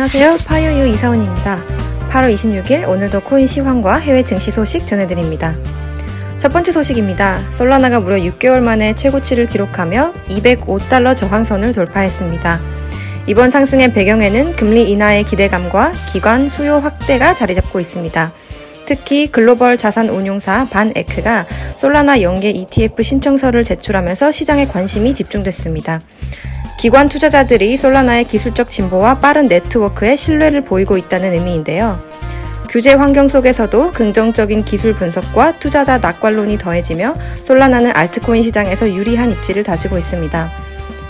안녕하세요. 파이어유 이사원입니다. 8월 26일 오늘도 코인 시황과 해외 증시 소식 전해드립니다. 첫 번째 소식입니다. 솔라나가 무려 6개월 만에 최고치를 기록하며 $205 저항선을 돌파했습니다. 이번 상승의 배경에는 금리 인하의 기대감과 기관 수요 확대가 자리잡고 있습니다. 특히 글로벌 자산 운용사 반에크가 솔라나 연계 ETF 신청서를 제출하면서 시장에 관심이 집중됐습니다. 기관 투자자들이 솔라나의 기술적 진보와 빠른 네트워크에 신뢰를 보이고 있다는 의미인데요. 규제 환경 속에서도 긍정적인 기술 분석과 투자자 낙관론이 더해지며 솔라나는 알트코인 시장에서 유리한 입지를 다지고 있습니다.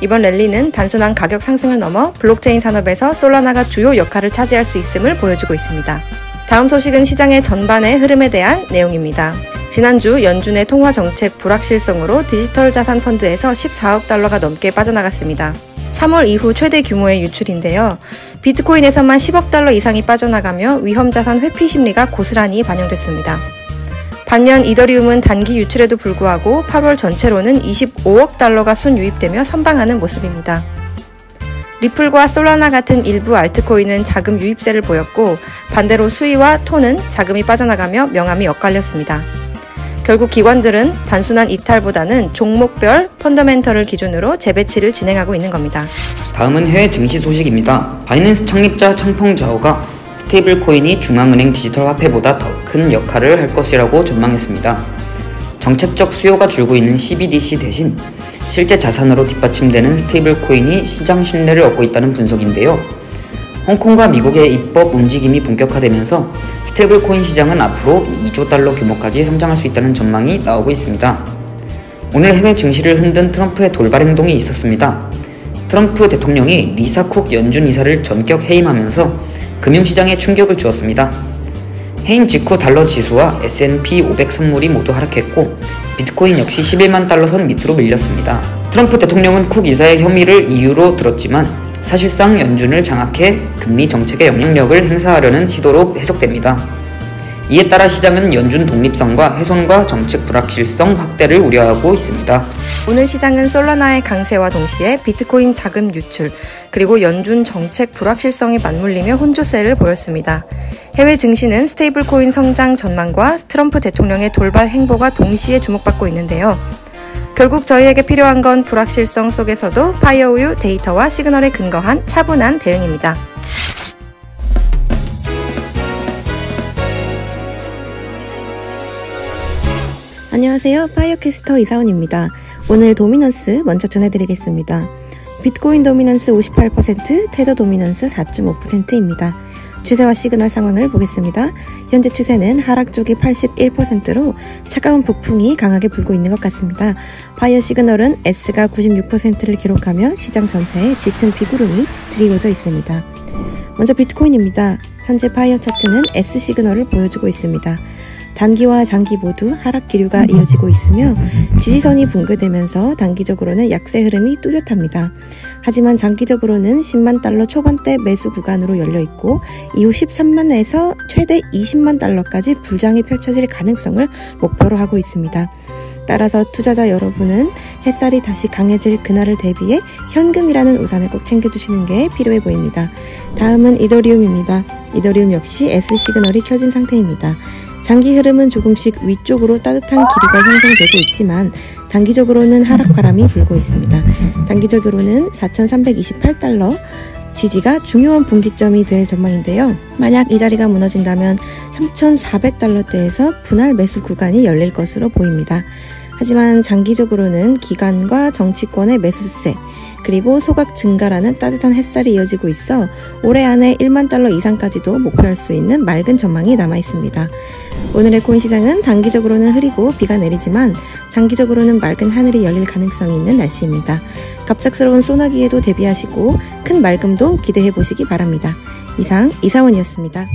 이번 랠리는 단순한 가격 상승을 넘어 블록체인 산업에서 솔라나가 주요 역할을 차지할 수 있음을 보여주고 있습니다. 다음 소식은 시장의 전반의 흐름에 대한 내용입니다. 지난주 연준의 통화 정책 불확실성으로 디지털 자산 펀드에서 $14억 넘게 빠져나갔습니다. 3월 이후 최대 규모의 유출인데요. 비트코인에서만 $10억 이상이 빠져나가며 위험 자산 회피 심리가 고스란히 반영됐습니다. 반면 이더리움은 단기 유출에도 불구하고 8월 전체로는 $25억 순유입되며 선방하는 모습입니다. 리플과 솔라나 같은 일부 알트코인은 자금 유입세를 보였고 반대로 수이와 톤은 자금이 빠져나가며 명암이 엇갈렸습니다. 결국 기관들은 단순한 이탈보다는 종목별 펀더멘털을 기준으로 재배치를 진행하고 있는 겁니다. 다음은 해외 증시 소식입니다. 바이낸스 창립자 창펑자오가 스테이블 코인이 중앙은행 디지털 화폐보다 더 큰 역할을 할 것이라고 전망했습니다. 정책적 수요가 줄고 있는 CBDC 대신 실제 자산으로 뒷받침되는 스테이블 코인이 시장 신뢰를 얻고 있다는 분석인데요. 홍콩과 미국의 입법 움직임이 본격화되면서 스테이블 코인 시장은 앞으로 $2조 규모까지 성장할 수 있다는 전망이 나오고 있습니다. 오늘 해외 증시를 흔든 트럼프의 돌발 행동이 있었습니다. 트럼프 대통령이 리사 쿡 연준 이사를 전격 해임하면서 금융시장에 충격을 주었습니다. 해임 직후 달러 지수와 S&P 500 선물이 모두 하락했고 비트코인 역시 $11만 선 밑으로 밀렸습니다. 트럼프 대통령은 쿡 이사의 혐의를 이유로 들었지만 사실상 연준을 장악해 금리 정책의 영향력을 행사하려는 시도로 해석됩니다. 이에 따라 시장은 연준 독립성과 훼손과 정책 불확실성 확대를 우려하고 있습니다. 오늘 시장은 솔라나의 강세와 동시에 비트코인 자금 유출, 그리고 연준 정책 불확실성이 맞물리며 혼조세를 보였습니다. 해외 증시는 스테이블 코인 성장 전망과 트럼프 대통령의 돌발 행보가 동시에 주목받고 있는데요. 결국 저희에게 필요한 건 불확실성 속에서도 파이어우유 데이터와 시그널에 근거한 차분한 대응입니다. 안녕하세요. 파이어캐스터 이사원입니다. 오늘 도미넌스 먼저 전해드리겠습니다. 비트코인 도미넌스 58%, 테더 도미넌스 4.5%입니다. 추세와 시그널 상황을 보겠습니다. 현재 추세는 하락 쪽이 81%로 차가운 북풍이 강하게 불고 있는 것 같습니다. 파이어 시그널은 S가 96%를 기록하며 시장 전체에 짙은 비구름이 드리워져 있습니다. 먼저 비트코인입니다. 현재 파이어 차트는 S 시그널을 보여주고 있습니다. 단기와 장기 모두 하락 기류가 이어지고 있으며 지지선이 붕괴되면서 단기적으로는 약세 흐름이 뚜렷합니다. 하지만 장기적으로는 $10만 초반대 매수 구간으로 열려있고 이후 13만에서 최대 $20만 불장이 펼쳐질 가능성을 목표로 하고 있습니다. 따라서 투자자 여러분은 햇살이 다시 강해질 그날을 대비해 현금이라는 우산을 꼭 챙겨두시는 게 필요해 보입니다. 다음은 이더리움입니다. 이더리움 역시 S 시그널이 켜진 상태입니다. 장기 흐름은 조금씩 위쪽으로 따뜻한 기류가 형성되고 있지만 단기적으로는 하락 바람이 불고 있습니다. 단기적으로는 $4,328 지지가 중요한 분기점이 될 전망인데요. 만약 이 자리가 무너진다면 $3,400대에서 분할 매수 구간이 열릴 것으로 보입니다. 하지만 장기적으로는 기관과 정치권의 매수세, 그리고 소각 증가라는 따뜻한 햇살이 이어지고 있어 올해 안에 $10만 이상까지도 목표할 수 있는 맑은 전망이 남아있습니다. 오늘의 코인 시장은 단기적으로는 흐리고 비가 내리지만 장기적으로는 맑은 하늘이 열릴 가능성이 있는 날씨입니다. 갑작스러운 소나기에도 대비하시고 큰 맑음도 기대해 보시기 바랍니다. 이상 이사원이었습니다.